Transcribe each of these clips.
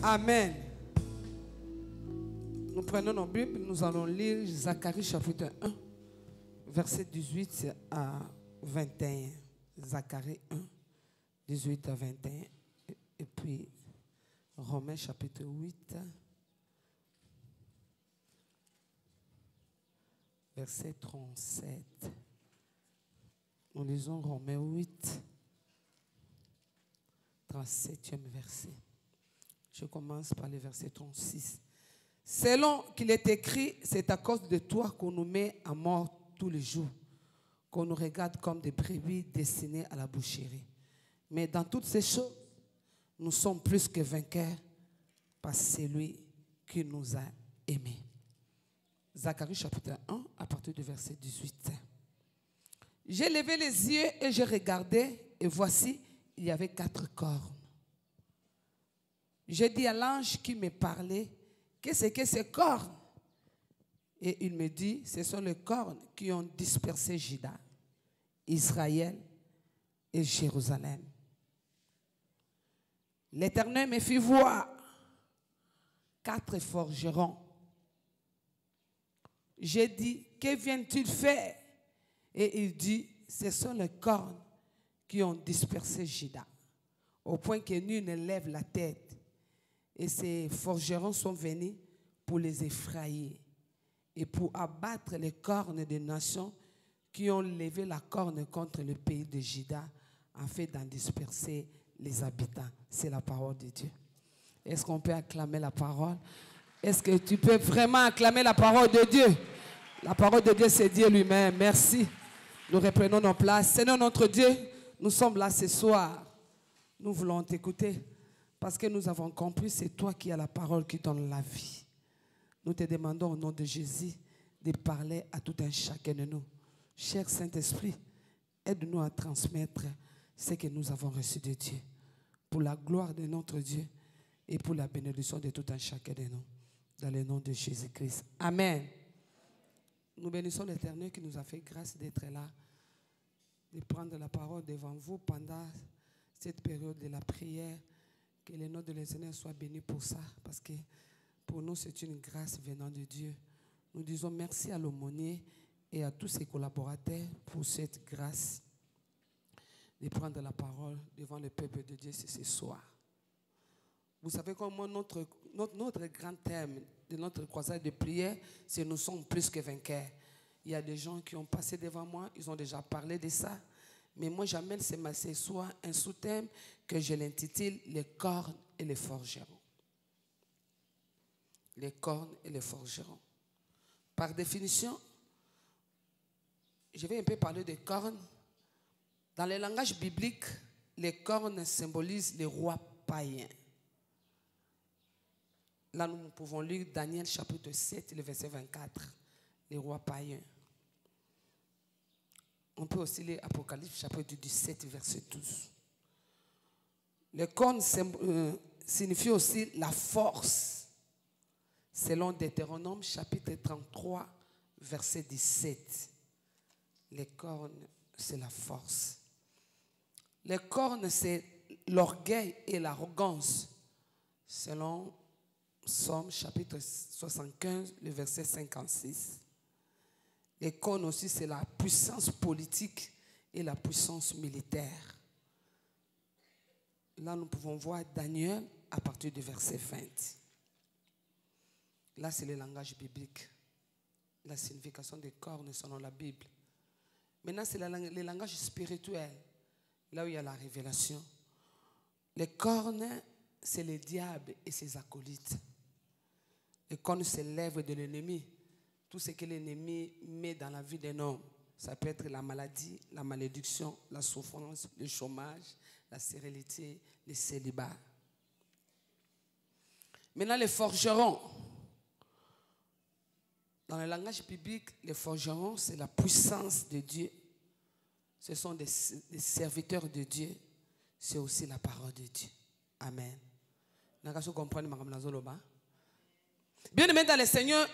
Amen. Nous prenons nos Bibles, nous allons lire Zacharie chapitre 1, verset 18 à 21. Zacharie 1, 18 à 21. Et puis Romains chapitre 8, verset 37. Nous lisons Romains 8, 37e verset. Je commence par le verset 36. Selon qu'il est écrit, c'est à cause de toi qu'on nous met à mort tous les jours, qu'on nous regarde comme des brebis destinées à la boucherie. Mais dans toutes ces choses, nous sommes plus que vainqueurs par celui qui nous a aimés. Zacharie chapitre 1, à partir du verset 18. J'ai levé les yeux et j'ai regardé, et voici, il y avait 4 cornes. J'ai dit à l'ange qui me parlait, qu'est-ce que ces cornes? Et il me dit, ce sont les cornes qui ont dispersé Juda, Israël et Jérusalem. L'Éternel me fit voir 4 forgerons. J'ai dit, que viennent-ils faire? Et il dit, ce sont les cornes qui ont dispersé Juda, au point que nul ne lève la tête. Et ces forgerons sont venus pour les effrayer et pour abattre les cornes des nations qui ont levé la corne contre le pays de Juda afin d'en disperser les habitants. C'est la parole de Dieu. Est-ce qu'on peut acclamer la parole? Est-ce que tu peux vraiment acclamer la parole de Dieu? La parole de Dieu, c'est Dieu lui-même. Merci. Nous reprenons nos places. Seigneur notre Dieu, nous sommes là ce soir. Nous voulons t'écouter. Parce que nous avons compris, c'est toi qui as la parole qui donne la vie. Nous te demandons au nom de Jésus de parler à tout un chacun de nous. Cher Saint-Esprit, aide-nous à transmettre ce que nous avons reçu de Dieu. Pour la gloire de notre Dieu et pour la bénédiction de tout un chacun de nous. Dans le nom de Jésus-Christ. Amen. Nous bénissons l'Éternel qui nous a fait grâce d'être là, de prendre la parole devant vous pendant cette période de la prière. Que le nom de l'Éternel soit béni pour ça, parce que pour nous, c'est une grâce venant de Dieu. Nous disons merci à l'aumônier et à tous ses collaborateurs pour cette grâce de prendre la parole devant le peuple de Dieu ce soir. Vous savez comment notre grand thème de notre croisade de prière, c'est nous sommes plus que vainqueurs. Il y a des gens qui ont passé devant moi, ils ont déjà parlé de ça. Mais moi, j'amène ce soir un sous-thème que je l'intitule « Les cornes et les forgerons ». Les cornes et les forgerons. Par définition, je vais un peu parler des cornes. Dans le langage biblique, les cornes symbolisent les rois païens. Là, nous pouvons lire Daniel chapitre 7, le verset 24, les rois païens. On peut aussi lire Apocalypse chapitre 17, verset 12. Les cornes signifient aussi la force. Selon Deutéronome chapitre 33, verset 17. Les cornes, c'est la force. Les cornes, c'est l'orgueil et l'arrogance. Selon Psaume chapitre 75, le verset 56. Les cornes aussi, c'est la puissance politique et la puissance militaire. Là, nous pouvons voir Daniel à partir du verset 20. Là, c'est le langage biblique. La signification des cornes selon la Bible. Maintenant, c'est le langage spirituel. Là où il y a la révélation. Les cornes, c'est le diable et ses acolytes. Les cornes, c'est l'œuvre de l'ennemi. Tout ce que l'ennemi met dans la vie d'un homme, ça peut être la maladie, la malédiction, la souffrance, le chômage, la stérilité, le célibat. Maintenant, les forgerons. Dans le langage biblique, les forgerons, c'est la puissance de Dieu. Ce sont des serviteurs de Dieu. C'est aussi la parole de Dieu. Amen. Bien aimé dans le Seigneur,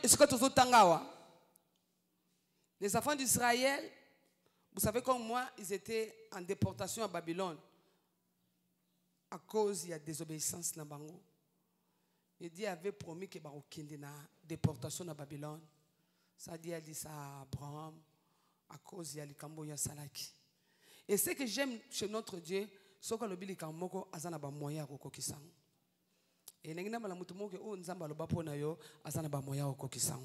les enfants d'Israël, vous savez comme moi, ils étaient en déportation à Babylone à cause de la désobéissance. Et Dieu avait promis qu'il y aurait une déportation à Babylone. Ça dit, dit ça à Abraham, à cause de l'Ikambo Salaki. Et ce que j'aime chez notre Dieu, c'est que le Bilikamboko a un moyen à Kokisan. Et nous avons un moyen où nous avons un moyen à Kokisan.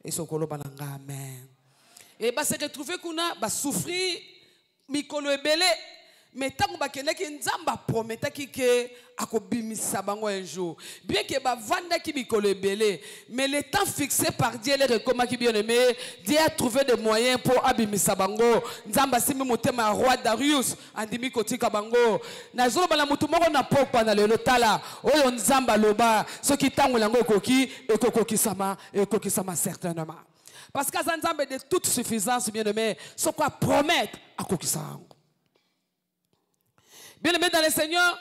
Et ce que nous avons amen. Et se retrouver qu'on a souffrir, mikolo ebele. Mais tant que bakendaki nzamba prometaki ke akobimisa bango un jour. Bien que ba vanda ki mikolo ebele, mais le temps fixé par Dieu les rekomaki bien aimé, Dieu a trouvé des moyens pour abimisa bango. Nzamba simi motema roi Darius andimi kotika bango. Na zolo bala mutu moko na pokwa na lelo tala. Oyo nzamba loba, ce qui tango lango koki ekokoki sama certainement. Parce qu'à Nzamba de toute suffisance bien aimé, ce qu'on promet à kokisa. Bien aimé dans le Seigneur,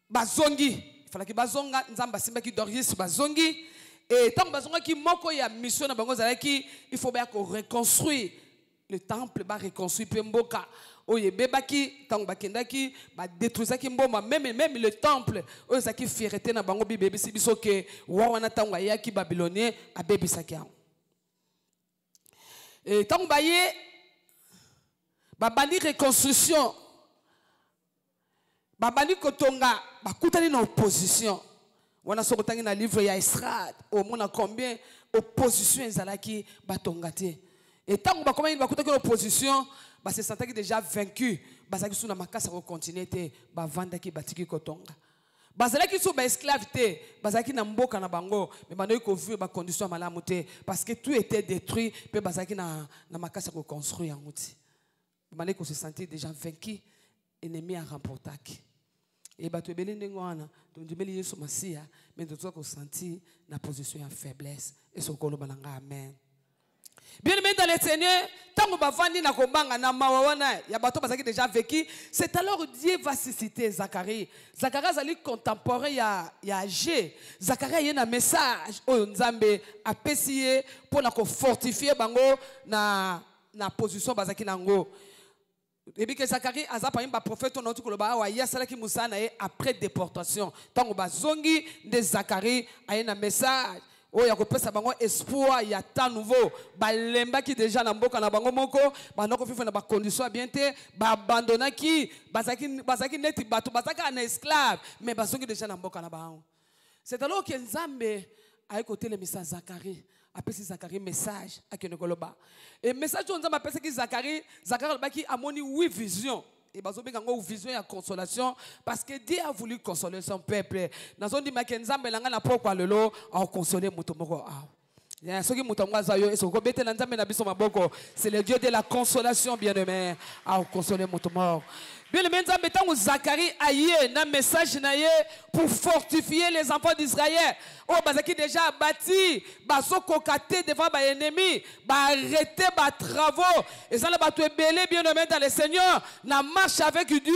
bazongi. Il fallait que bazonga nzamba simba ki Darius bazongi. Et tant que bazonga ki moko ya mission na bango zalaki, il faut bien qu'on reconstruise le temple, ba reconstruire pemboka. Oye bebaki tant bakendaki ba détruisaki mboma même le temple oyo zaki fierté na bango bi bebisi biso ke wa wana tanga yaki babylonien a bebisaki an. Et tant que baye ba bandi reconstruction Babani Kotonga, bakutani na opposition. Wana sokotangi na livre ya Estrade, au moins combien opposition ezalaki batongati. Et tant que bakoma bakutaki opposition, ba se sentaki déjà vaincu, basaki suna makasa ko continuer te, ba vandaki batiki Kotonga. Bazalaki sou ba esclave te, bazaki na mboka na bango, mais banoyi ko vivre ba condition malamu te parce que tout était détruit, pe bazaki na makasa ko construire en outil. Banoyi ko se sentir déjà vaincu, ennemi a remporté. Et bah tu es béni n'engouana, donc tu es béni sur Massia, mais tu dois sentir la position en faiblesse et ce que l'on a amen. Bien aimé dans le Seigneur, tant que bavandi na kombanga na mawana, ya bato bazaki déjà vécu, c'est alors Dieu va susciter Zacharie. Zacharie zali contemporain ya Agé. Zacharie y a un message au Nzambe a pessier pour la fortifier bango na position bazaki nango. Et bien que Zacharie a un prophète on a dit que le bawa yasala ki musana après déportation. Tant que bazongi de Zacharie a un message. Oh ya kopesa bango espoir ya temps nouveau. Balemba ki déjà na mboka na bango moko, banoko fifa na ba condition bien te, ba abandonna ki bazaki neti bato bazaka na esclave, mais bazongi déjà na mboka na bango. C'est alors que Nzambe a écouté le message Zacharie. Après Zacharie message à Kenegoloba. Et message on a appelé que Zacharie qui a moni 8 visions. Et bazobe kango vision et consolation parce que Dieu a voulu consoler son peuple. Nazo di makenza melanga na pourquoi lelo a consoler mutomoko a. C'est le Dieu de la consolation, bien-aimé, à consoler mutomoko. Bien le maintenant mettons Zacharie aïe un message pour fortifier les enfants d'Israël. Oh bazaki déjà bâti, baso kokaté devant ba ennemi, ba arrêter ba travaux. Et ça le bato belé bien aimé dans le Seigneur, na marche avec Dieu,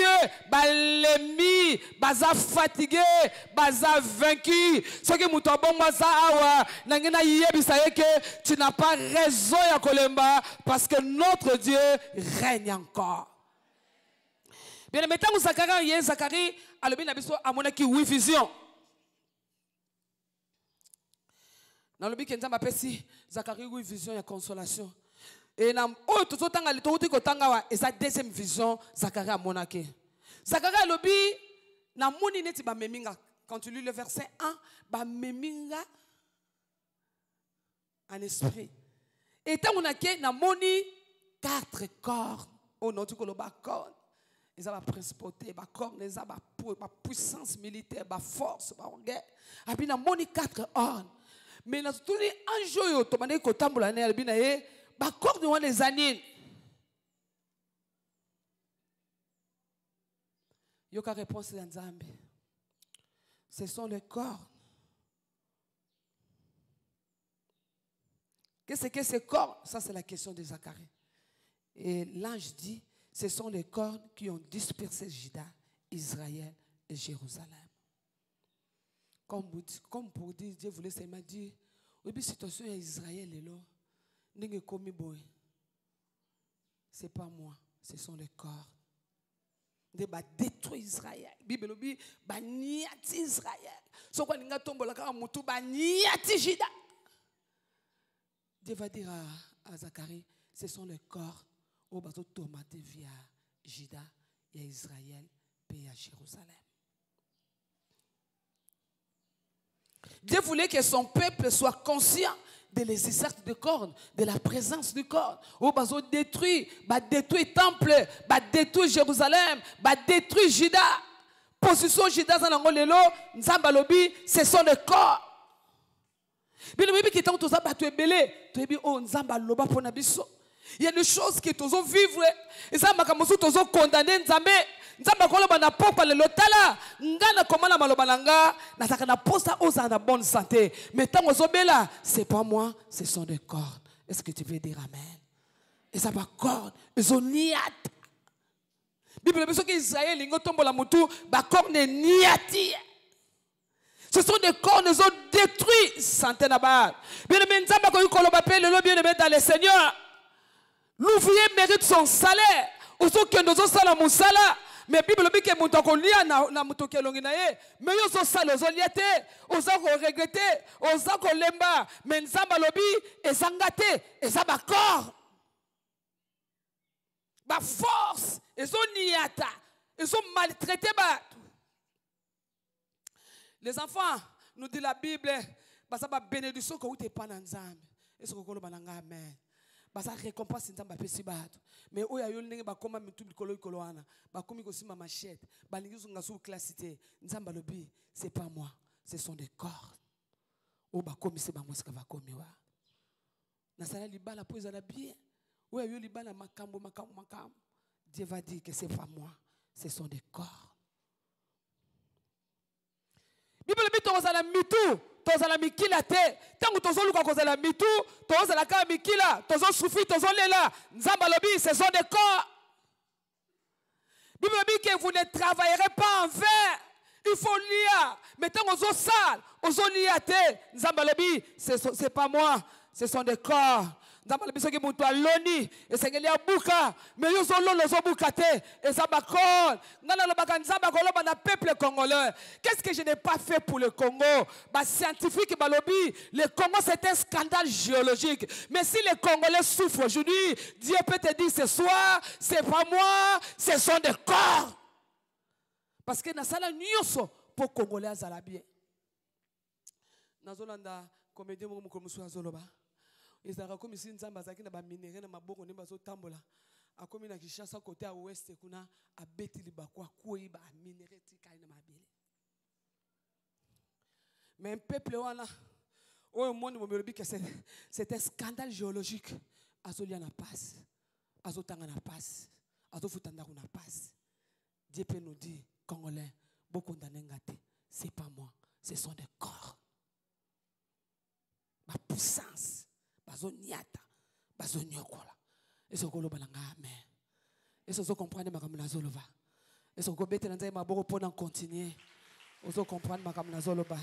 ba l'ennemi, baza fatigué, baza vaincu. Ce que mutabon baza awa, nangena yebisa que tu n'as pas raison ya kolemba parce que notre Dieu règne encore. Bien, maintenant, Zacharie, alobi na biso amonaki 8 visions. Dans le bikenza mapesi Zacharie 8 visions ya consolation. Et na o to tanga le to kotanga wa esa deuxième vision Zacharie amonaki. Zacharie alobi na moni neti ba meminga. Quand tu lis le verset 1, ba meminga en esprit. Et tant on a que na moni 4 corps. Oh non tu koloba corps. Ils ont la principauté, la corps, ils ont la puissance militaire, la force, la guerre. Et puis, ils ont 4 ordres. Mais ils ont tout un jour, ils ont tout le corps de les années. Il y a une réponse dans Zambie. Ce sont les corps. Qu'est-ce que ces corps? Ça, c'est la question de Zacharie. Et l'ange dit, ce sont les cornes qui ont dispersé Juda, Israël et Jérusalem. Comme pour dire, Dieu voulait seulement dire, oui, mais situation à Israël est là. Ce n'est pas moi, ce sont les cornes. de ba détruire Israël. Bible dit ba niati Israël. So kwa ninga tombola kama mutu ba niati Juda. Dieu va dire à Zacharie, ce sont les corps au bateau tomaté via Juda et Israël et à Jérusalem. Dieu voulait que son peuple soit conscient de l'existence de cornes, de la présence du corps. Au bateau détruit, détruit temple, détruit Jérusalem, détruit Juda. Position Juda dans l'angolelo, Nzambalobi, ce sont les corps. Il y a des choses qui sont vivre. Et ça m'a commencé à condamner Nzambe. Nzambe koloba na popa le lotala. Ngana komana malobananga. Na sakana posta osa na bonne santé. Mais tant ozobela, c'est pas moi, ce sont des cordes. Est-ce que tu veux dire amen? Et ça va cordes, ils ont niat. Bible dit que Israël lingo tombola mutu ba corne niati. Ce sont des corps, nous ont détruit centaines de balles. Bien-aimé, Nzamba ko yukoloba pe le bien-aimé dans le Seigneur. L'ouvrier mérite son salaire. Oso que nous sala musala. Mais Bible dit que muto ko lia na muto ke longi na ye. Mais yo so sala zo liate, oza ko regretter, oza ko lemba. Mais Nzamba lobi ezangate, ezaba corps. Ba force, ezo niata, ezo maltraité ba. Les enfants, nous dit la Bible, ça va bénédiction que vous n'êtes pas dans Nzambe. Est-ce que vous avez amen? Ça récompense Nzambe pesi bato. Mais oya yo ndenge ba koma mitu bikolo ikoloana, ba komi ko sima machette, ba lingi nga sou classité. Nzambe lobi, c'est pas moi, ce sont des corps. O ba komi se ba mosika ba komi wa. Na sala libala po ezala bien. Oya yo libala makambo. Dieu va dire que c'est pas moi, ce sont des corps. Bible dit tozala mitu, tozala mikila te. Tangu tozoluka kozala mitu, tozala ka mikila, tozo souffrir, tozolela. Nzamba lobi, ce sont des corps. Bible dit que vous ne travaillerez pas en vain. Il faut lire. Mais tant ozo sale, ozo lire te. Nzamba lobi, c'est pas moi, ce sont des corps. Nzamba lobi soki mutu aloni, esengeli abuka, mais yo zololo zo bukate, et ça bakol. Ngana lobaka nzamba koloba na peuple congolais. Qu'est-ce que je n'ai pas fait pour le Congo? Bah scientifique balobi, le Congo c'est un scandale géologique. Mais si les Congolais souffrent aujourd'hui, Dieu peut te dire ce soir, c'est pas moi, ce sont des corps. Parce que na sala nyonso pour Congolais azala bien. Nazolanda comédien mo mukomusu azoloba. Ezaka comme si Nzamba zaki na ba minéraux na maboko ne bazo tambola. Akomi na Kinshasa côté à ouest kuna abeti libakwa koi ba minéraux tika na mabele. Mais un peuple wana au monde mobelobi que c'est un scandale géologique. Azolia na passe. Azotanga na passe. Azofutanda na passe. Dieu peut nous dire Congolais, beaucoup condamner ngate, c'est pas moi, ce sont des corps. Ma puissance. Bazo niata, bazo nyokola. Est-ce que vous amen? Est-ce que vous comprenez ma kamuna zolova? Est-ce que vous bête na nzai maboko pour continuer? Vous comprenez ma kamuna zolova?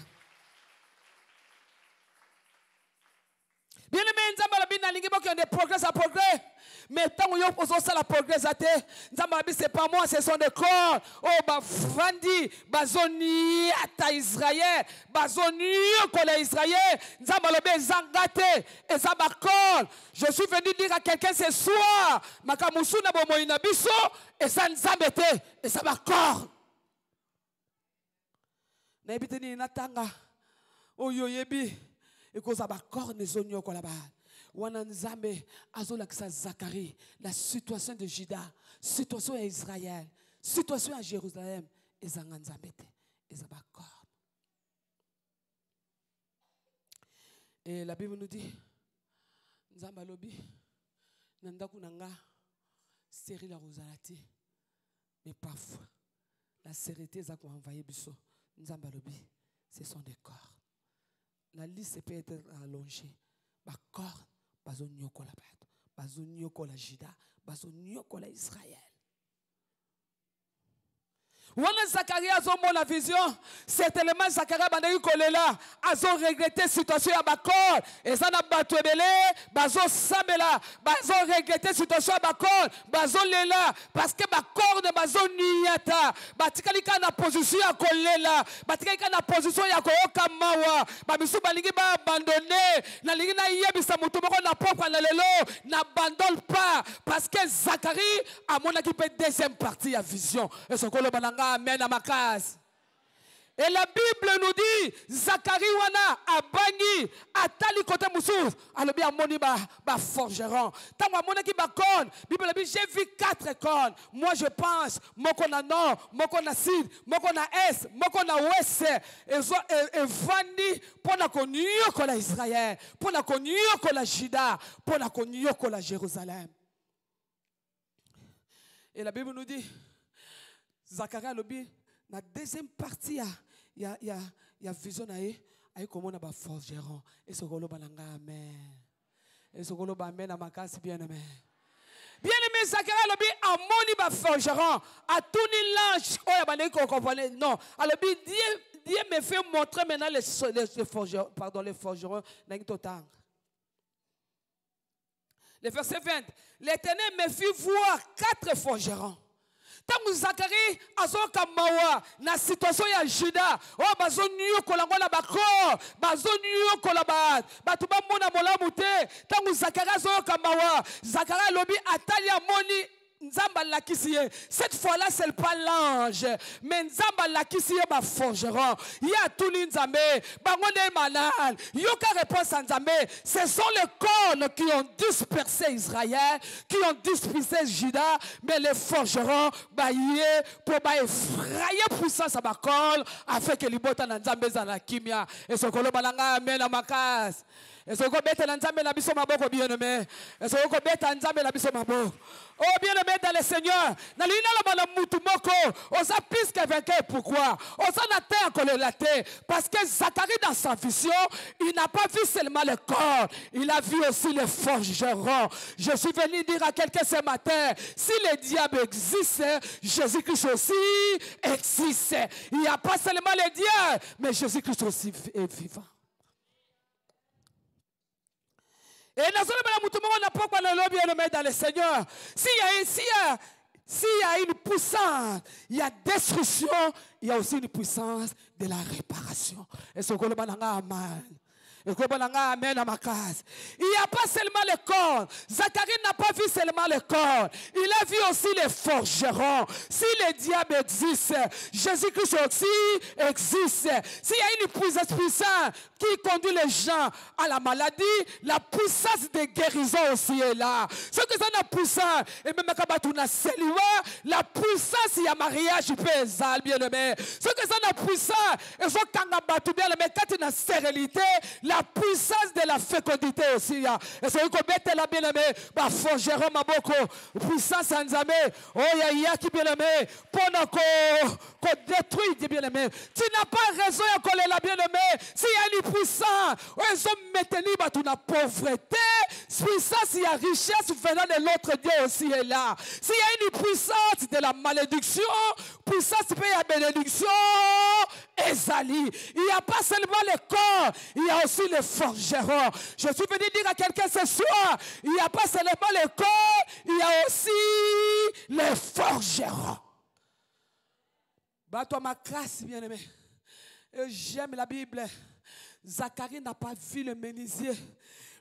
Bien aimé, Nzamba labi na lingi boki on de progrès à progrès. Mais tant que vous avez la progrès à terre, Nzamba labi c'est pas moi, ce sont des corps. Oh ba vandi, bazoni ata Israël, bazoni kola Israël. Nzamba labi zangate, et ça ba corps. Je suis venu dire à quelqu'un ce soir, makamusu na bomo inabiso, et ça nzambete, et ça ba corps. Na ebiteni natanga, oh yo yebi. Et que ça va corne zonyo kolaba. Wana Nzambe azolakisa Zacharie la situation de Juda, situation à Israël, situation à Jérusalem, et zanga Nzambe te, et ça va corne. Et la Bible nous dit Nzamba lobi nandaku nanga série la rosalati, mais parfois la sérénité za ko envoyer biso Nzamba lobi, ce sont des corps. La liste peut être allongée. Bakor, bazonyoko la bato, bazonyoko la Juda, bazonyoko la Israël. Wana Zacharie a mon vision, certainement Zacharie bandaki kolela, azo regretter situation ya bakor, ezana batwebele, bazo sabela, bazo regretter situation ya bakor, bazo lela, parce que bakor de bazo niyata, batikali ka na position ya kolela, batikali ka na position ya koyoka mawa, bamisu balingi ba abandonner, na lingi na yebisa mutu moko na propre na lelo, n'abandonne pas, parce que Zacharie a mon équipe deuxième partie ya vision, et ce que le bananga amen à ma case. Et la Bible nous dit, Zacharie wana abani atali côté moussou, alobi amoni ba forgeron. Tant moi mona ki ba corne, Bible dit j'ai vu 4 cornes. Moi je pense, moko na nord, moko na sud, moko na est, moko na ouest. Et vandi pona konyo ko la Israël, pona konyo ko la Juda, pona konyo ko la Jérusalem. Et la Bible nous dit, Zacharie alobi na deuxième partie il y a vision nae ay comment na ba forgeron et ce golo balanga amen et ce golo ba amen na makasi bien aimé Zacharie alobi amoni ba forgeron a tourné l'ange oya bane ko comprendre non alobi Dieu me fait montrer maintenant les forgerons pardon les forgerons na kitotang. Le verset 20, l'Éternel me fit voir 4 forgerons. Tant Zacharie azoka mawa na situation ya Juda o bazo nyo kolangola bakor bazo nyo kolaba batu ba mona molamu te tant Zacharie azoka mawa Zacharie lobi atali amoni Nzamba lakisie. Cette fois-là, ce n'est pas l'ange. Mais Nzamba lakisie ma forgeron. Il y a tout l'Nzambe. Bangonde manal. Yoka réponse à Nzambe. Ce sont les cornes qui ont dispersé Israël, qui ont dispersé Juda. Mais les forgerons, baillé pour effrayer puissance à ma corne, afin que les bottes en Nzambe zana kimia. Et ce que le balanga amène à ma case. Et ce que bête Nzambe na biso maboko bien aimé. Et ce que bête Nzambe na biso maboko. Oh bien-aimé dans le Seigneur, na lina la bala mutu moko, osa plus que vainqueur. Pourquoi? Osa na terre colelaté, parce que Zacharie dans sa vision, il n'a pas vu seulement le corps, il a vu aussi les forgerons. Je suis venu dire à quelqu'un ce matin, si le diable existe, Jésus-Christ aussi existe. Il n'y a pas seulement le diable, mais Jésus-Christ aussi est vivant. Et dans le Seigneur, s'il y a une puissance, il y a destruction, il y a aussi une puissance de la réparation. Et ce que le amen. Il n'y a pas seulement le corps. Zacharie n'a pas vu seulement le corps. Il a vu aussi les forgerons. Si le diable existe, Jésus-Christ aussi existe. S'il y a une puissance puissante qui conduit les gens à la maladie, la puissance de guérison aussi est là. Ce que ça n'a puissance, et même quand on a la puissance, il y a mariage, bien aimé. Ce que ça n'a puissance, et ce bien aimé, quand il y a stérilité, la puissance de la fécondité aussi. Et c'est que bête la bien aimé, bah forgeron maboko, puissance en Nzambe, oh ya qui bien aimé, pendant qu'on détruit bien aimé. Tu n'as pas raison de coller la bien aimé. S'il y a une puissance, ils ont maintenu la pauvreté, puissance, il y a richesse venant de l'autre Dieu aussi est là. S'il y a une puissance de la malédiction, puissance peut y a bénédiction, Ezali. Il n'y a pas seulement le corps, il y a aussi les forgerons. Je suis venu dire à quelqu'un ce soir, il n'y a pas seulement le corps, il y a aussi les forgerons. Bah toi ma classe bien aimé. J'aime la Bible. Zacharie n'a pas vu le menuisier.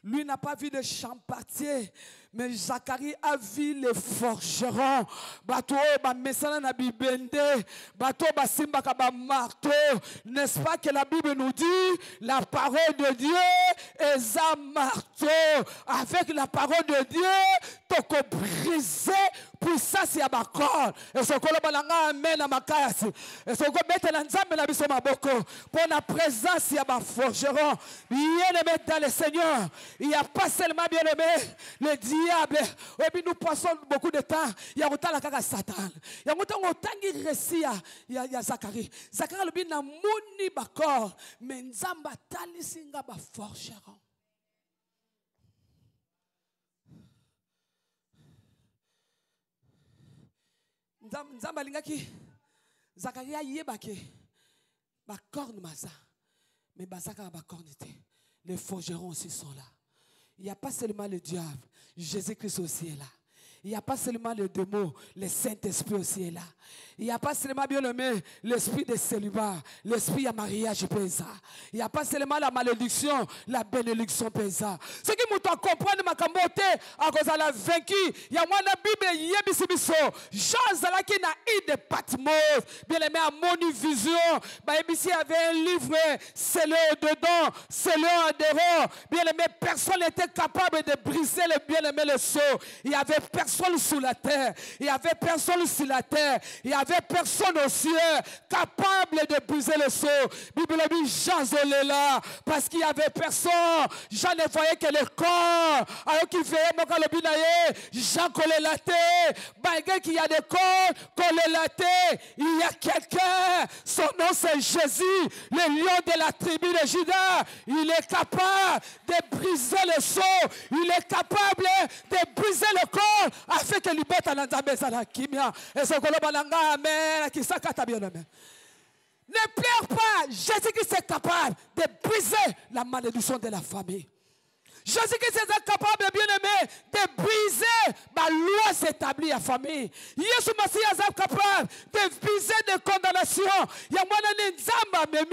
Lui n'a pas vu le champatier, mais Zacharie a vu les forgerons. Bato ba mesana na bibende, bato ba simba ka ba marteau. N'est-ce pas que la Bible nous dit la parole de Dieu est un marteau. Avec la parole de Dieu, toko briser puissance ya bakor. Et ce que le balanga amène à ma casse. Et ce que bête la nzambe na biso maboko. Pour la présence ya ba forgeron. Bien aimé dans le Seigneur. Il n'y a pas seulement bien aimé le diable. Et puis nous passons beaucoup de temps. Il y a autant la caca Satan. Il y a autant qui récit ya Zacharie. Zacharie le bin na moni bakor. Mais nzamba tali singa ba forgeron. Nzamba lingaki Zacharia yebake ba corne maza. Mais bazaka ba corne était. Les forgerons aussi sont là. Il n'y a pas seulement le diable, Jésus-Christ aussi est là. Il n'y a pas seulement le démon, le Saint-Esprit aussi est là. Il n'y a pas seulement, bien aimé, l'esprit de célibat, l'esprit de mariage pesa. Il n'y a pas seulement la malédiction, la bénédiction pesa. Ce qui nous doit comprendre, ma camote, à cause de la vaincu, il y a moi la Bible, il y a bisibiso. Jean Zalaki n'a eu de Patmos, bien aimé, à mon vision. Il y avait un livre, c'est le dedans, c'est le en dehors. Bien aimé, personne n'était capable de briser le bien aimé le sceau. Il y avait personne sous la terre. Il n'y avait personne sur la terre. Il n'y avait personne au ciel capable de briser le sceau. Bible dit Jean est là. Parce qu'il n'y avait personne. Jean ne voyait que le corps. Alors qu'il veillait mon gars le binaye. Jean collait la terre. Malgré qu'il y a des corps collés la terre. Il y a quelqu'un. Son nom c'est Jésus. Le lion de la tribu de Juda. Il est capable de briser le sceau. Il est capable de briser le corps. Afin que liberte la nzambe la kimia et ce que le amen qui s'accata bien amen. Ne pleure pas, Jésus-Christ est capable de briser la malédiction de la famille. Jésus-Christ est capable, bien aimé, de briser la loi établie à la famille. Jésus Messie est capable de briser des condamnations. Il y a moi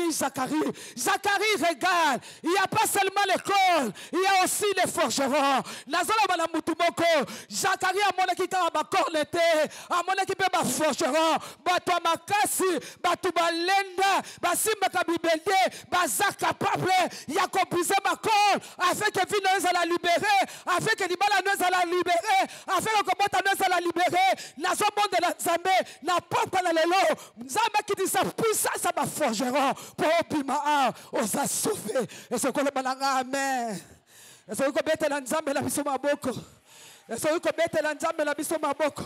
qui Zacharie. Zacharie regarde. Il n'y a pas seulement l'école, il y a aussi les forgerons. Zacharie a mon qui a ma cornette, a mon qui peut ma forgeron, bato makasi, bato balenda, basimba kabibelde, bazak capable, il y a comprisé ma corne, afin que nous allons la libérer, afin que Libala nous allons la libérer, afin que Kobota nous allons la libérer, la zone de la Zambé, la porte à la Lelo, Zambé qui dit sa puissance, ça va forgeron, pour Opima, on s'est sauvé, et ce qu'on le balanga, amen. Et ce qu'on bête la Zambé, la mission Maboko, et ce qu'on bête la Zambé, la mission Maboko,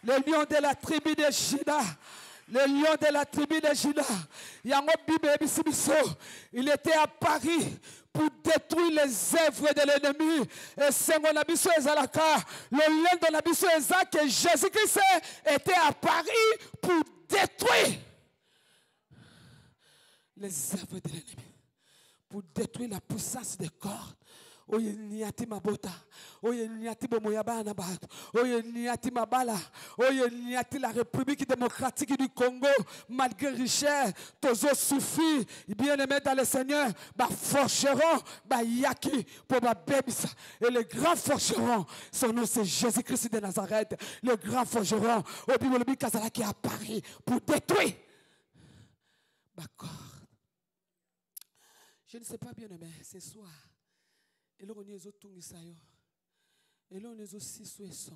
le lion de la tribu de Juda. Le lion de la tribu de Juda, il était à Paris pour détruire les œuvres de l'ennemi. Et c'est mon abisso Ezalaka. Le lion de l'abisso Ezalaka que Jésus-Christ était à Paris pour détruire les œuvres de l'ennemi. Pour détruire la puissance des cordes. Oye niati mabota, oye niati bomoyabana bat, oye niati mabala, oye niati la République démocratique du Congo, malgré richesse, tozo souffri, bien aimé dans le Seigneur, bah forgeron, bah yaki, pour ma bébisa, et le grand forgeron, son nom c'est Jésus-Christ de Nazareth, le grand forgeron, au Bible Kazala qui est à Paris pour détruire. D'accord. Je ne sais pas bien aimé, ce soir. Et là, on est tous les et là, on est aussi sous les songs.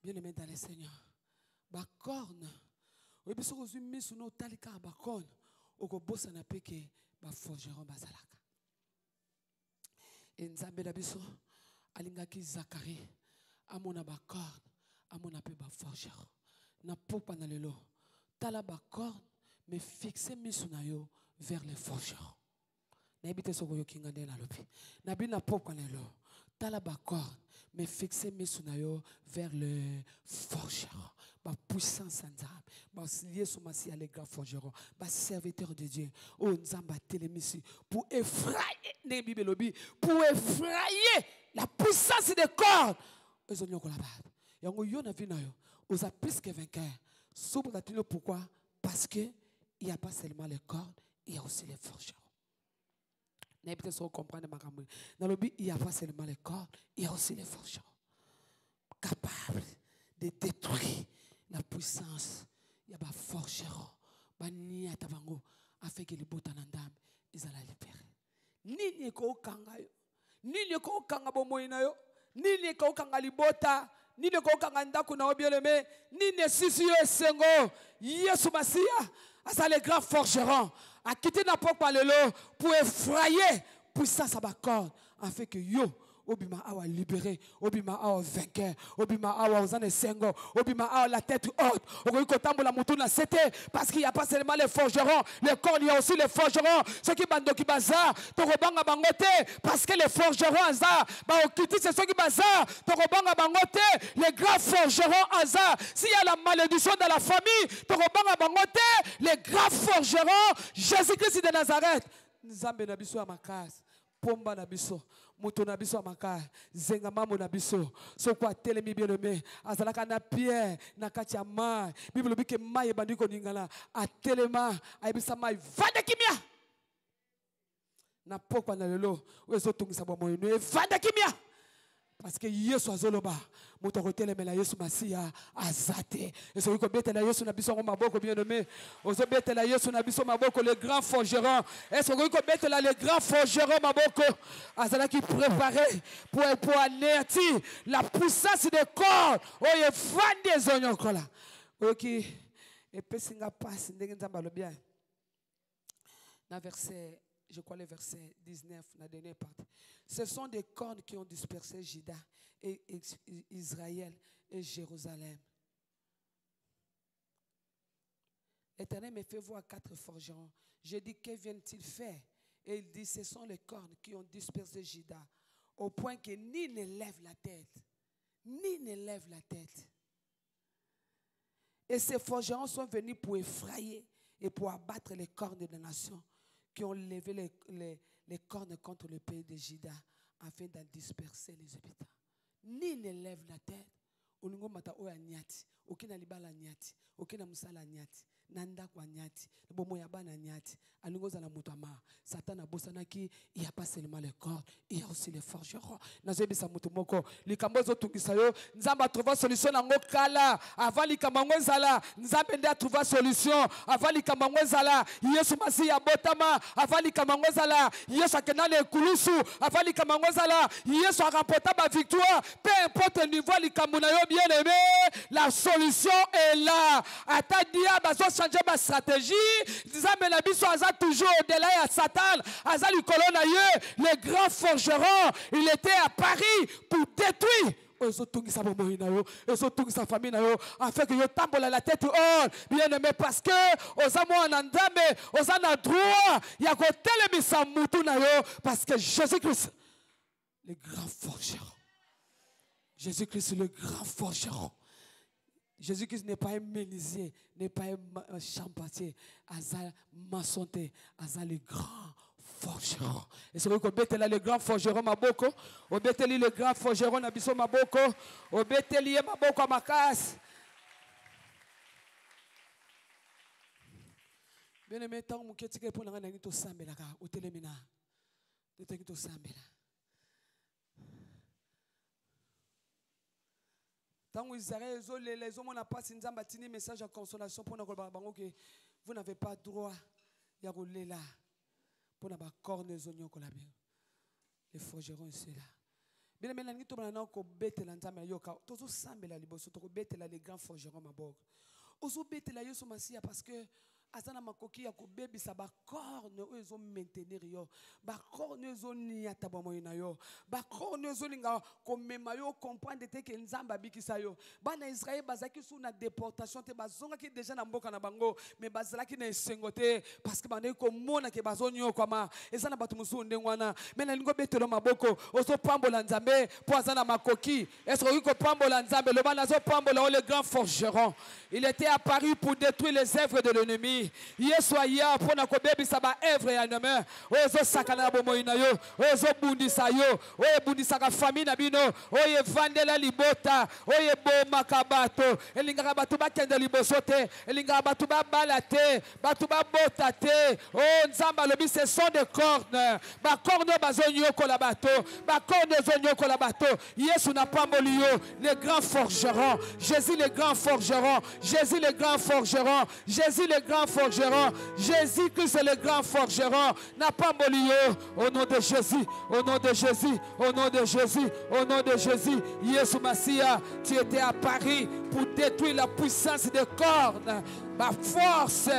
Bien aimé dans le Seigneur. Ba corne. Oui, parce que vous avez mis sur nos talika ba corne. Au boss n'a pas que ba forgeron bazalaka. Et nzambe d'abiso alingaki Zacharie. Amona ba corne. Amona pe ba forgeron. Na popa na lelo. Tala ba corne. Mais fixez mis sur nayo vers les forgerons. N'habitez ce que vous avez dans l'opé. N'habitez pas pour le tala bakor, mais fixez mes sunayo vers le forgeron. Ma puissance en âme, ma lié sur ma si à l'égard forgeron, ma serviteur de Dieu. Oh, nzamba télémissi pour effrayer les bibelobi, pour effrayer la puissance des corps. Ils ont eu la barre. Yango yon a vu nayo. Aux a plus que vainqueur. Pourquoi? Parce que il n'y a pas seulement les cordes, il y a aussi les forgerons. N'habitez pas comprendre ma caméra. Dans le but, il n'y a pas seulement les cordes, il y a aussi les forgerons. Capables de détruire la puissance. Il y a des forgerons. Il y a des forgerons. Afin que les botanandam, ils allaient libérer. Ni ni ko kangayo. Ni ni ko kangabo moinayo. Ni ni ko kangali bota. Ni ni ko kanganda kuna obieleme. Ni ni sisi yo sengo. Yesu Masia. Ça les grands forgerons a quitté n'importe quoi pour effrayer puissance à ma corde afin que yo Obima awa libéré, Obima awa vainqueur, Obima awa ozane sengo, Obima awa la tête haute, Ogoiko tambola mutuna c'était parce qu'il n'y a pas seulement les forgerons, les cornes, il y a aussi les forgerons, ceux qui bando qui bazar, Torobanga bangote, parce que les forgerons azar, Baokiti c'est ceux qui bazar, Torobanga bangote, les grands forgerons azar, s'il y a la malédiction dans la famille, Torobanga bangote, les grands forgerons, Jésus-Christ de Nazareth, Nzambe na biso ya makasi, pomba na biso. Moto na biso amaka zenga mambo na biso soko atelemi bien-aimé azalaka na pierre na kati ya mai Bible bike mai ebandi koningana atelema ayebisa mai vanda kimia na pokwa na lelo ezotungisa bomoi no vanda kimia parce que Yesu azoloba moto akotelemela Yesu Masiya azate esoki kobetela Yesu na biso maboko bien-aimé ozobetela Yesu na biso maboko les grands forgerons esoki kobetela les grands forgerons maboko azalaki préparé pour anéantir la puissance des corps oyo evandi ezonyokola oyoki epesinga pasi ndenge Nzambe alobi na verset je crois le verset 19, la dernière partie. Ce sont des cornes qui ont dispersé Juda et Israël et Jérusalem. L'Éternel me fait voir 4 forgerons. Je dis, que viennent-ils faire? Et il dit, ce sont les cornes qui ont dispersé Juda, au point que ni ne lève la tête, ni ne lève la tête. Et ces forgerons sont venus pour effrayer et pour abattre les cornes des nations qui ont levé les cornes contre le pays de Juda afin d'en disperser les habitants. Ni ne lève la tête. Oningo mata oya nyati, okina libala nyati, okina musala nyati, nanda kwa nyati, bomo ya bana nyati, alingo za na mutama. Satan a bosanaki, il n'y a pas seulement les corps, il y a aussi les forgerons. Nazebi sa mutumoko, likambozo tungisayo, nzamba trouva solution na ngokala, avant likamango zala, nzambe nda trouva solution, avant likamango zala, Yesu Masiya botama, avant likamango zala, Yesu akena le kulusu, avant likamango zala, Yesu a remporté ma victoire, peu importe le niveau likamuna yo bien-aimé, la solution est là. Ata diable a changé ma stratégie, nzambe na biso aza toujours au-delà ya Satan, aza likolo na ye, les grands forgerons, il était à Paris pour détruire ezotungisa bomoi na yo, ezotungisa famille na yo, afin que yo tambola la tête haute, bien-aimé, parce que oza mwana nzambe, oza na droit ya kotelemisa mutu na yo, parce que Jésus-Christ, le grand forgeron. Jésus-Christ, le grand forgeron. Jésus-Christ n'est pas un menuisier, n'est pas un charpentier, Aza maçonné, Aza le grand forgeron. Et c'est vrai qu'on bête là le grand forgeron maboko, on bête le grand forgeron nabiso maboko, on bête li maboko makas. Bien aimé, tant que tu es pour la reine to sambela ka, au télémina, tu es to sambela. Tant que Israël, les hommes n'ont pas signé un message de consolation pour nous que vous n'avez pas droit de rouler là pour nous corner les forgerons ici là. Bien mais nous avons ko bete la nzamba yoka tozo sambela liboso to bete la les grands forgerons maboko. Ozo bete la Yesu Masiya parce que azana makoki ya ko bebisa ba corne ozo maintenir yo ba corne ozo niata ba moyina yo ba corne ozo linga ko mema yo comprendre te que nzamba bikisa yo bana Israël bazaki sous na déportation te bazonga ki déjà na mboka na bango mais bazalaki na esengote parce que bana ko mona ke bazonyo koma ezana batu musu ndengwana mais na lingo betelo maboko ozo pambola nzambe po azana makoki est-ce que ko pambola nzambe le bana zo pambola le grand forgeron il était apparu pour détruire les œuvres de l'ennemi. Yesu aya pona ko bebisa ba œuvre ya nome ozo sakana bomoi na yo ozo bundisa yo oye bundisa ka famille na bino oye vandela libota oye boma kabato elinga bato bakende liboso te elinga bato ba balate bato ba bota te oh nzamba lobi ce sont des cornes ba corne bazonyo ko la bato ba corne zonyo ko la bato Yesu na pamboli yo les grands forgerons Jésus les grands forgerons Jésus les grands forgerons Jésus les grands forgeron, Jésus-Christ est le grand forgeron, n'a pas molio, au nom de Jésus, au nom de Jésus, au nom de Jésus, au nom de Jésus, Yesu Masiya, tu étais à Paris pour détruire la puissance des cornes, ma force,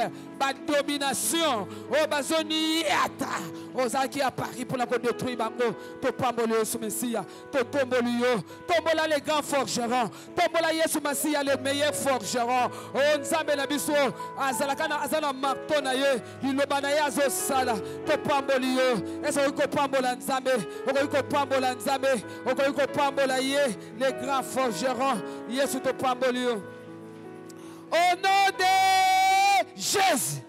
ma domination, oh bazoniata, Osa qui a Paris pour la détruire bango. To pamboli Yesu Messia. To tomboli yo. Tombola les grands forgerons. Tombola Yesu Messia les meilleurs forgerons. Oh Nzambe na biso azalakana azala marteau na ye. Ilobana ye azosala. To pamboli yo. Eso ko pambola Nzambe. Oko pambola Nzambe. Oko pambola ye les grands forgerons. Yesu to pamboli yo. Au nom de Jésus.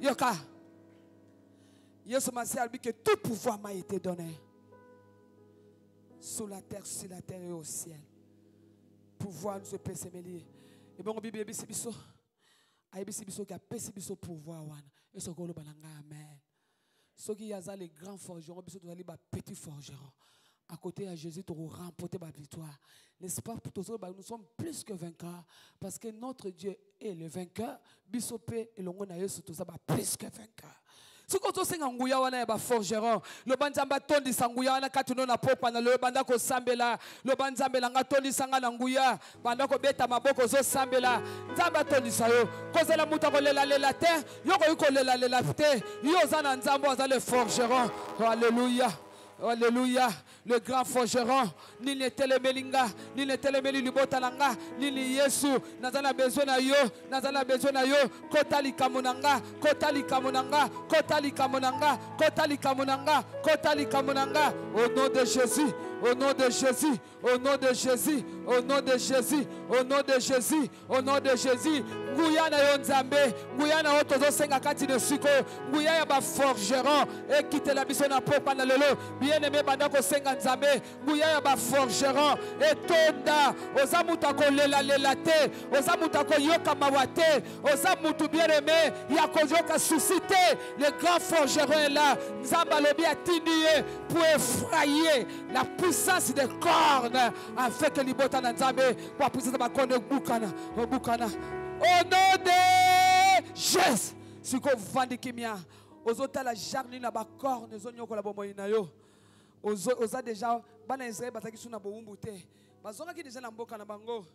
Yoka. Yesu Messia a dit que tout pouvoir m'a été donné. Sur la terre et au ciel. Pouvoir nous peut s'émêler. Et bon, Bible est biso. Aïe biso qui a péché biso pouvoir wana. Et ce que le balanga amen. Ceux qui y a les grands forgerons, biso doit aller petits forgerons. À côté de Jésus, tu auras remporté ma victoire. N'est-ce pas? Nous sommes plus que vainqueurs. Parce que notre Dieu est le vainqueur. Bisopé et l'ongo na Yesu tout ça plus que vainqueur. Si vous avez un forgeron, le banzamba tondi sanguya na katuno na popa na le banda ko sambela, le banzambela nga tondi sanga na nguya, banda ko beta maboko zo sambela, nzamba tondi sayo, kozela muta ko lela lela te, yoko ko lela lela te, yo zana nzambo azale forgeron. Alléluia. Alléluia, le grand forgeron, ni le telemelinga, ni le telemeli libotalanga, ni le Yesu, nazana besoin na yo, nazana besoin na yo, kotali kamunanga, kotali kamunanga, kotali kamunanga, kotali kamunanga, kotali kamunanga, au nom de Jésus, au nom de Jésus, au nom de Jésus, au nom de Jésus, au nom de Jésus, au nom de Jésus, Nguyana yo Nzambe, Nguyana yo tozo senga kati de siko, Nguyana ba forgeron, et quitte la biso na popa na lelo, bien-aimé banda ko senga Nzambe, Nguyana ba forgeron, et tonda, ozamuta ko lela lela te, ozamuta ko yoka mawate, ozamutu bien-aimé, yako yoka suscité, le grand forgeron est là, Nzamba lobi a tinié pour effrayer la puissance des cornes, afin que l'ibota na Nzambe, pour la puissance de ma corne bukana. Au nom de Jésus, si vous vendez kimia, aux autres la jarni na ba corne zonyo ko la bomoyi na yo. Oza déjà bana Israël bataki suna bo umbute. Bazonga ki déjà na mboka na bango.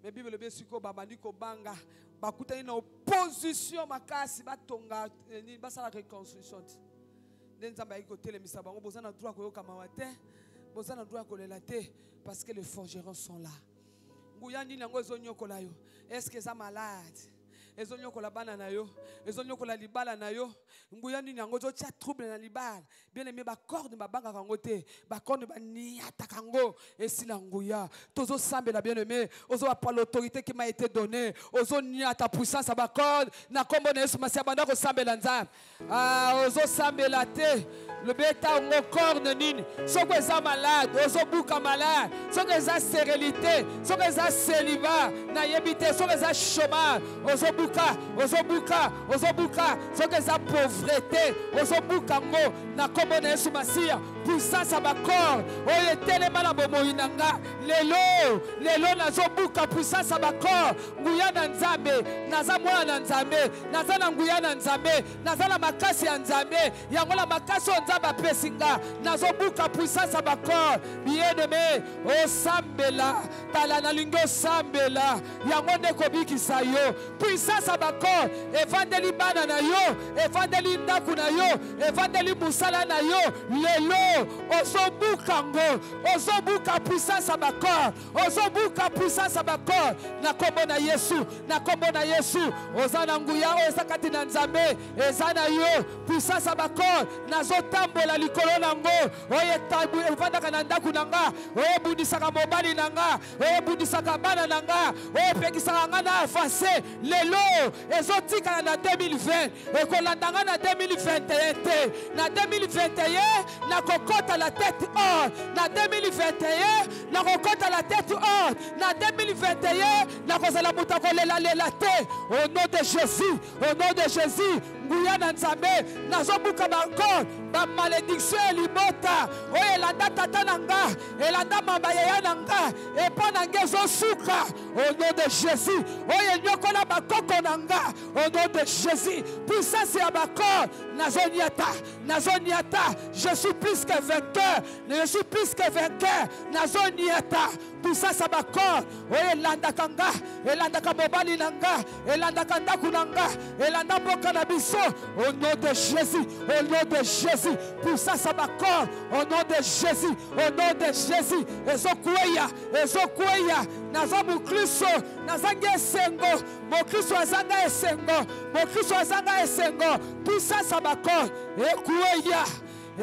Mais Bible be siko babandi ko banga, bakuta ina opposition makasi batonga ni basala reconstruction. Nzamba iko telemisa bango bozana droit ko yoka mawate, bozana droit ko lelate parce que les forgerons sont là. Est-ce que ça malade? Ezonyokola bana na yo, ezonyokola libala na yo, nguyani nyango zo tia trouble na libala. Bien aimé ba corde ba banga kango te, ba corde ba niata kango esila nguya. Tozo sambela bien aimé, ozo pa l'autorité qui m'a été donnée, ozo niata puissance ba corde na kombo na Yesu Messia banda ko sambela nzambe. Ah ozo sambela te. Le bêta ngo corne nini, soko eza malade, ozo buka malade, soko eza stérilité, soko eza célibat, na yebite soko eza chômage, ozo buka, soko eza pauvreté, ozo buka ngo na kombo na Yesu Messia, puissance ba corps, oye telema na bomoi nanga, lelo nazo buka puissance ba corps, nguya na Nzambe, naza mwana na Nzambe, naza na nguya na Nzambe, naza na makasi ya Nzambe, yango la makasi Nzamba pesinga, nazo buka puissance ba corps, bien-aimé, o sambela, tala na lingo sambela, yango ndeko bikisa yo, puissance ba corps, evandeli bana na yo, evandeli ndaku na yo, evandeli musala na yo, lelo, ozobuka ngo, ozobuka puissance ba corps, ozobuka puissance ba corps, na kombo na Yesu, ozana nguya ozakati na Nzambe, ezana yo, puissance ba corps, nazo tambola likolo nango, oye tabu evandaka na ndaku nanga, oye budisaka mobali nanga, oye budisaka bana nanga, oye pekisaka nga na avance, lelo, ezotika na 2020, ekolandanga na 2021 te, na 2021, na kokota la tête haute, na 2021, na kokota la tête haute, na 2021, na kozala muta kolela lela te, au nom de Jésus, nguya na Nzambe, nazobuka bakon, ba malédiction libota, oye elanda tata nanga, elanda mamba yaya nanga, epa nanga ezosuka, au nom de Jésus, oye nyokola bakoko nanga, au nom de Jésus, puissance ya bakon, nazoniata, je suis plus que vainqueur, nazoniata, niata puissance à bakor oye landaka nga elandaka mobali nanga elandaka ndaku nanga elanda mboka na biso au nom de Jésus, au nom de Jésus, puissance à bakor au nom de Jésus, au nom de Jésus. Ezokweya naza mukristo nazanga esengo mokristo azanga esengo mokristo azanga esengo puissance à bakor ekweya au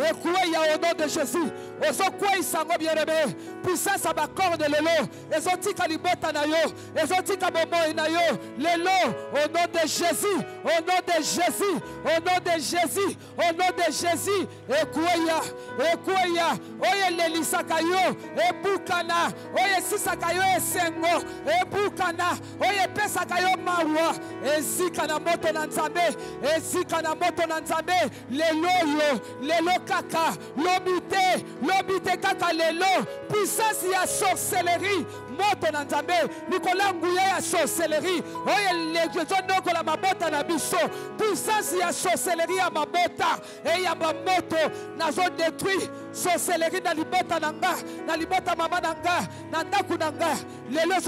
nom de Jésus. Ezokweya sango bien-aimé puissance à bakor de lelo ezotika libota na yo ezotika bomo na yo lelo au nom de Jésus, au nom de Jésus, au nom de Jésus, au nom de Jésus. Ekweya oye lelisaka yo ebukana oye sisaka yo esengo ebukana oye pesaka yo mawa ezika na moto na Nzambe ezika na moto na Nzambe lelo kaka lobite kaka lelo puissance ya sorcellerie moto na Nzambe Nicolas Nguya ya sorcellerie oye legezo noko la mabota na biso puissance ya sorcellerie ya mabota e ya mamoto nazo détruit sorcellerie na libota nanga na libota mama nanga na ndaku nanga lelo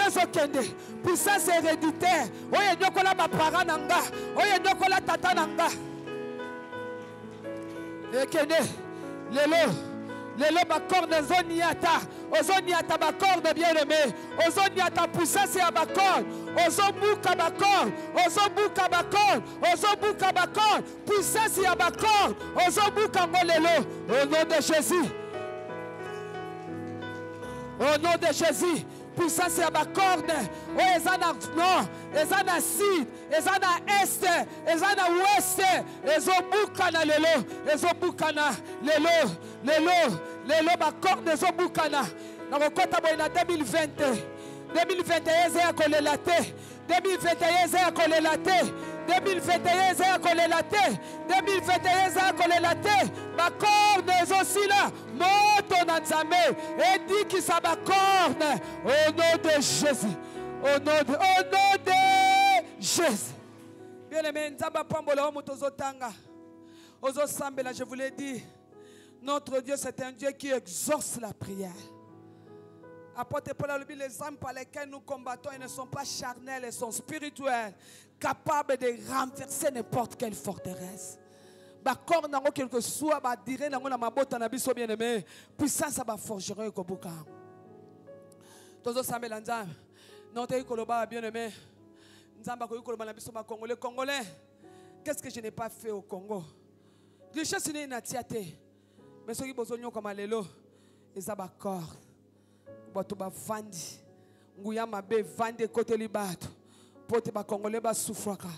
zokende puissance héréditaire oye nyokola mapara nanga oye nyokola tata nanga ekende lelo bakor de zoniata ozoniata bakor de bien-aimé ozoniata puissance ya bakor ozobuka bakor puissance ya bakor ozobuka ngo lelo au nom de Jésus, au nom de Jésus. Puissance ya bacorne o ezana nord ezana sud ezana est ezana ouest ezobukana lelo bacorne ezobukana na kokota boye na 2021 eza kolela te 2021 eza kolela te 2021 eza kolela te 2021 eza kolela te bacorne ezosila moto na Nzambe edikisa bacorne au nom de Jésus, au nom de Jésus. Bien-aimé, Nzamba pambola moto zotanga ozo sambela, je vous l'ai dit, notre Dieu c'est un Dieu qui exauce la prière. Apôtre Paul a dit, les âmes par lesquelles nous combattons, elles ne sont pas charnelles, elles sont spirituelles, capables de renverser n'importe quelle forteresse. Bakor nango quelque soit ba dire nango na mabota na biso bien-aimé, puissance ba forgeron ko buka. Tozo sambela Nzambe. Notre koloba bien-aimé. Nzamba ko koloba na biso ba Congolais. Qu'est-ce que je n'ai pas fait au Congo? Richesse ni na tiate. Mais soki bozonyo comme lelo, eza bakor. Bato ba vandi. Nguya mabe vandi côté libato. Pote ba Congolais ba souffraka.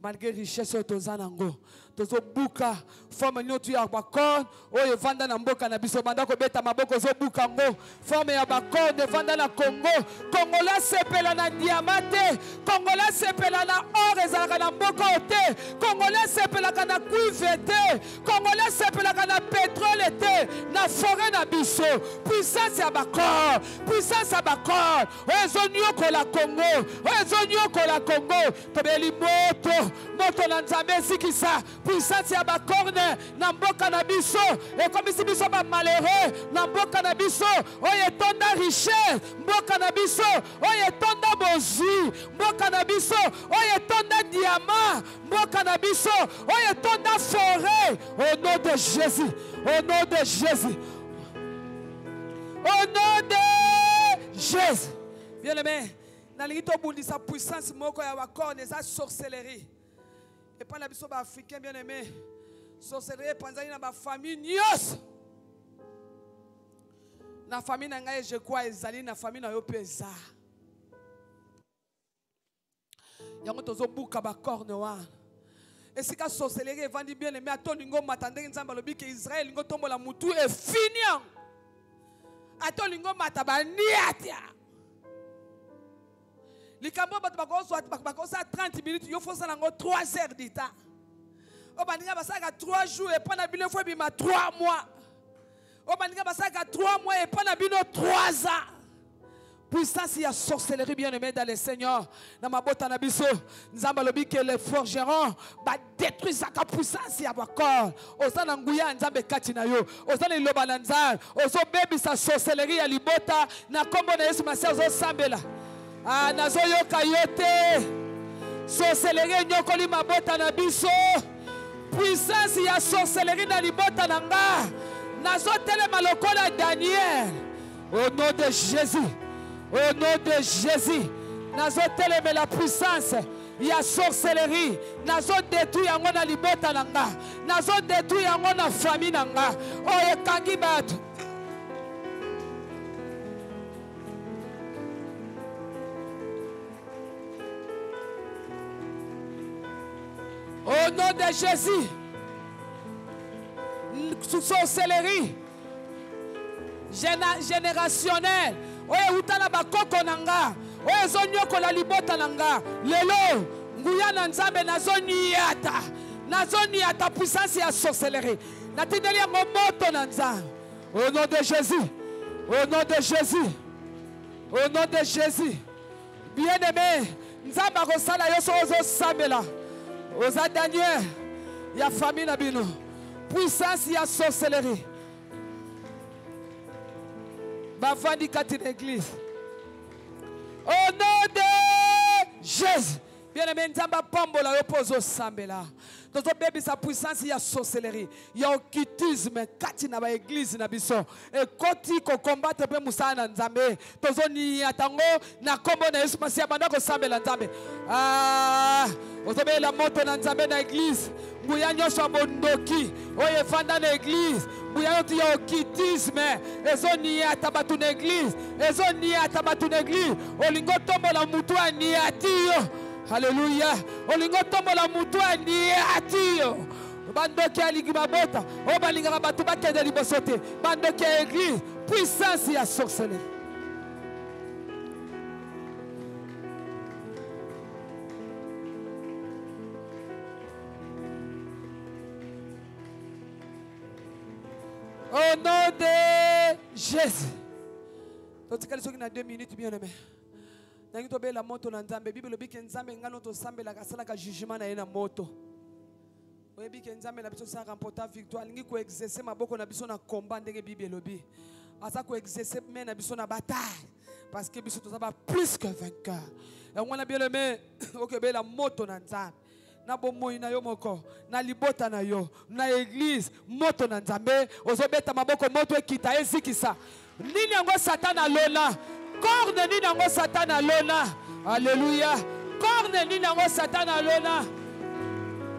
Malgré richesse tozanango tozo buka forme nyotu ya bakor oyo vanda na mboka na biso banda ko beta maboko zo buka ngo forme ya bakor de vanda na Congo Congolais sepela na diamante Congolais sepela na or ezalaka na mboka te Congolais sepela na cuivre te Congolais sepela na pétrole te na forêt na biso puissance ya bakor oyo zonyo la Congo tobeli moto na Nzambe sikisa puissance ya bakorne na mboka na biso et comme si biso ba malheureux na mboka na biso oye tonda richesse mboka na biso oye tonda bozwi mboka na biso oye tonda diamant mboka na biso oye tonda forêt au nom de Jésus, au nom de Jésus, au nom de Jésus. Bien aimé, na lingito bundi sa puissance moko ya bakorne sa sorcellerie. Et pas la biso ba africain bien aimé. Sorcellerie panzani na ba famille nyos. Na famille na ngai je crois ezali na famille na yo peza. Yango tozo buka ba corne wa. Et si ka sorcellerie vandi bien aimé ato lingo matandenge nzamba lobi ke Israël lingo tombola mutu e fini. Ato lingo mataba niatia. Les Cambodges sont 30 minutes, il faut 3 heures de temps. Au Bandinga, ça 3 jours et pas de 3 mois. Au Bandinga, ça 3 mois et pas de 3 ans. puissance y a sorcellerie bien aimé dans le Seigneur. Dans ma botte en abisso, nous avons dit que les forgerons détruisent sa puissance y a bakor. Osa nanguya nzambe katina yo. Osa le lobananza. Oso baby sa sorcellerie à libota na kombo na Yesu Masiya oso sambela. Ah nazo yo kayote. Sorcellerie nyokoli mabota na biso. Puissance y a sorcellerie na libota nanga. Nazo telema lokola Daniel. Au nom de Jésus. Au nom de Jésus. Nazo telema la puissance. Il y a sorcellerie. Nazo détruit yango na libota nanga. Nazo détruit yango na famille nanga. Oye kangi batu. Au nom de Jésus, sorcellerie générationnelle. Oye utala bakoko nanga. Oye zonyoko la libota nanga. Lelo nguya na nzambe nazoniata. Nazoniata puissance ya sorcellerie. Natindeli ya moto na nzambe. Au nom de Jésus. Au nom de Jésus. Au nom de Jésus. Bien-aimé, nzambe akosala yo so ozo sambela. Oza Daniel, il y a famille na bino. Puissance, il y a sorcellerie. Bavandi kati l'église. Au nom de Jésus. Bien aimé, nzamba pambola yo pozo sambela. Dans ton bébé sa puissance, il y a sorcellerie. Il y a occultisme. Kati na ba église na biso. Et koti ko combattre pe musana nzambe. Tozo ni atango na kombo na Yesu Masiya banda ko sambela nzambe. Ah, ozobe la moto na nzambe na église. Nguya nyosho bondoki. Oye fanda na église. Nguya yotu ya occultisme. Ezo ni atabatu na église. Ezo ni atabatu na église. Olingo tombo la mutu ani atiyo. Alléluia. Olingo tombo la mutu ani atiyo. Bandoki aligi mabota. O balinga batu bakende libosote. Bandoki a église. Puissance ya sorcellerie. Au nom de Jésus. Donc, quand il y a 2 minutes, bien aimé. Nangi to be la moto na nzambe. Bible bi ke nzambe ngano to sambe la kasala ka jugement na yena moto. Oye bi ke nzambe na biso sa remporter victoire. Lingi ko exercer maboko na biso na combat ndenge Bible lobi. Asa ko exercer men na biso na bataille. Parce que biso to za ba plus que vainqueur. Et on a bien aimé OK be la moto na nzambe. Na bomoi na yo moko na libota na yo na église moto na nzambe ozobeta maboko moto ekita ezikisa nini yango satana lona corne nini yango satana lona alléluia corne nini yango satana lona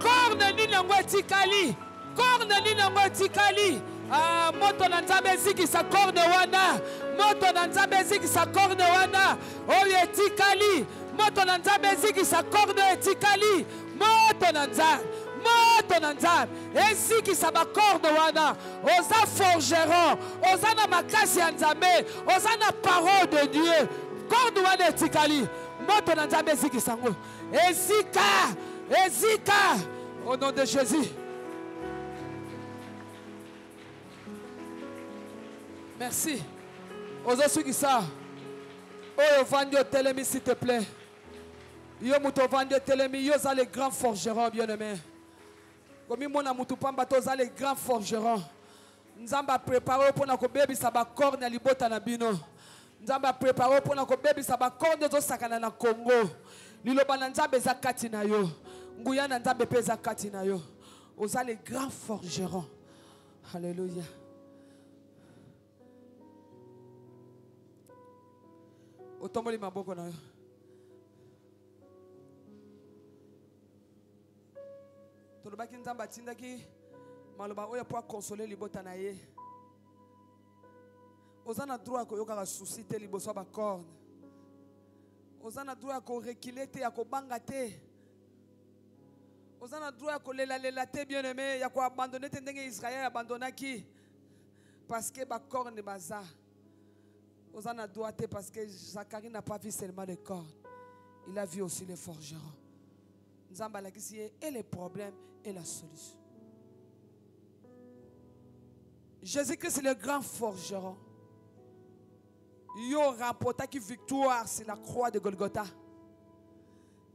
corne nini yango etikali corne nini yango etikali moto na nzambe ezikisa corne wana moto na nzambe ezikisa corne wana oyo etikali moto na nzambe ezikisa corne etikali moto na nzambe ezikisa bakorne wana oza forgeron oza na makasi ya nzambe oza na parole de Dieu korne wana etikali moto na nzambe ezikisa yango ezika au nom de Jésus. Merci. ozosukisa oyo vandi otelemi s'il te plaît. Yo muto vandi otelemi yo za les grands forgerons bien-aimés. Comme mona mutu pamba to za les grands forgerons. Nzamba préparé pour na ko bebisa ba corne libota na bino. Nzamba préparé pour na ko bebisa ba corne zo sakana na Congo. Liloba na nzambe za kati na yo. Nguya na nzambe pe za kati na yo. Oza les grands forgerons. Alléluia. Otomboli maboko na yo. Tolobaki nzamba tindaki maloba oya pour consoler libota na ye. Ozana droit ko yoka souci te liboso ba corne. Ozana droit ko reculer te ya ko banga te. Ozana droit ko lela te bien-aimé ya ko abandonner te ndenge Israël abandonnaki parce que ba corne baza. Ozana droit te parce que Zacharie n'a pas vu seulement les cornes. Il a vu aussi les forgerons. Nzamba la kisi et les problèmes et la solution. Jésus-Christ est le grand forgeron. yo remporta qui victoire sur la croix de Golgotha.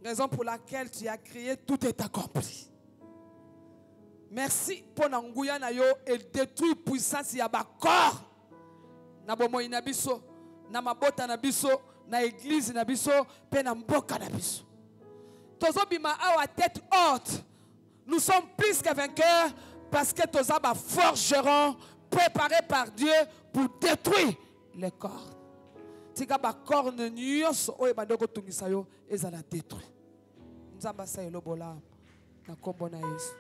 Raison pour laquelle tu as crié, tout est accompli. Merci pour n'angouya na yo et détruit puissance ya ba corps. Na bomo inabiso, na mabota na biso, na église na biso, pe na mboka na biso. Tozo bima awa tête haute. Nous sommes plus que vainqueurs parce que toza ba forgerons préparés par Dieu pour détruire les corps. Tika ba corps ne nyos o e bandoko tungisa yo ezala détruit. Nzamba sa yelo bola na kombo na Yesu.